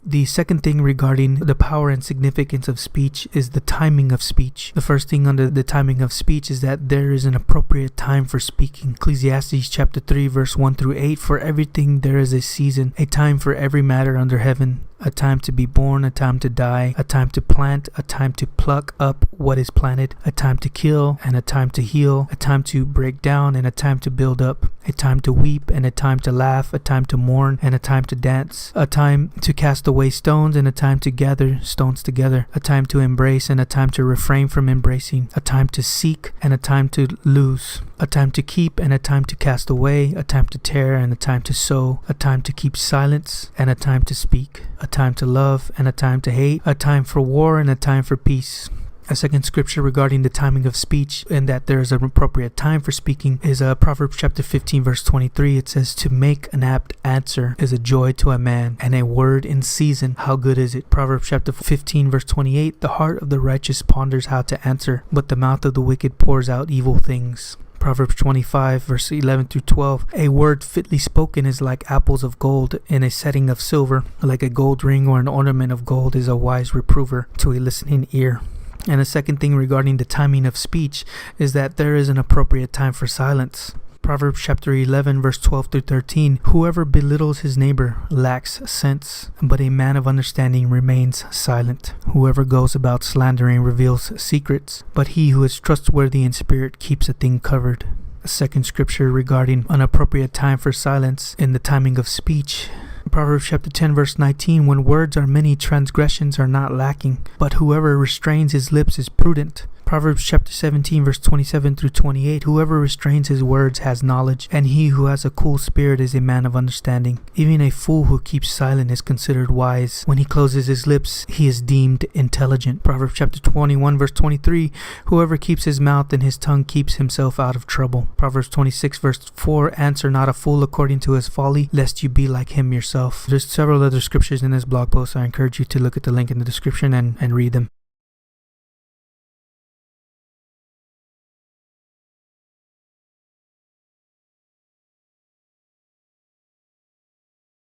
The second thing regarding the power and significance of speech is the timing of speech. The first thing under the timing of speech is that there is an appropriate time for speaking. Ecclesiastes chapter 3 verse 1 through 8, for everything there is a season, a time for every matter under heaven, a time to be born, a time to die, a time to plant, a time to pluck up what is planted, a time to kill and a time to heal, a time to break down and a time to build up, a time to weep and a time to laugh, a time to mourn and a time to dance, a time to cast away stones and a time to gather stones together, a time to embrace and a time to refrain from embracing, a time to seek and a time to lose, a time to keep and a time to cast away, a time to tear and a time to sow, a time to keep silence and a time to speak, a time to love and a time to hate, a time for war and a time for peace. A second scripture regarding the timing of speech and that there is an appropriate time for speaking is Proverbs chapter 15 verse 23. It says, to make an apt answer is a joy to a man, and a word in season, how good is it? Proverbs chapter 15 verse 28. The heart of the righteous ponders how to answer, but the mouth of the wicked pours out evil things. Proverbs 25 verse 11 through 12. A word fitly spoken is like apples of gold in a setting of silver. Like a gold ring or an ornament of gold is a wise reprover to a listening ear. And the second thing regarding the timing of speech is that there is an appropriate time for silence. Proverbs chapter 11 verse 12 through 13. Whoever belittles his neighbor lacks sense, but a man of understanding remains silent. Whoever goes about slandering reveals secrets, but he who is trustworthy in spirit keeps a thing covered. A second scripture regarding an appropriate time for silence in the timing of speech. Proverbs chapter 10 verse 19. When words are many, transgressions are not lacking, but whoever restrains his lips is prudent. Proverbs chapter 17 verse 27 through 28. Whoever restrains his words has knowledge, and he who has a cool spirit is a man of understanding. Even a fool who keeps silent is considered wise. When he closes his lips, he is deemed intelligent. Proverbs chapter 21 verse 23. Whoever keeps his mouth and his tongue keeps himself out of trouble. Proverbs 26 verse 4. Answer not a fool according to his folly, lest you be like him yourself. There's several other scriptures in this blog post. I encourage you to look at the link in the description and read them.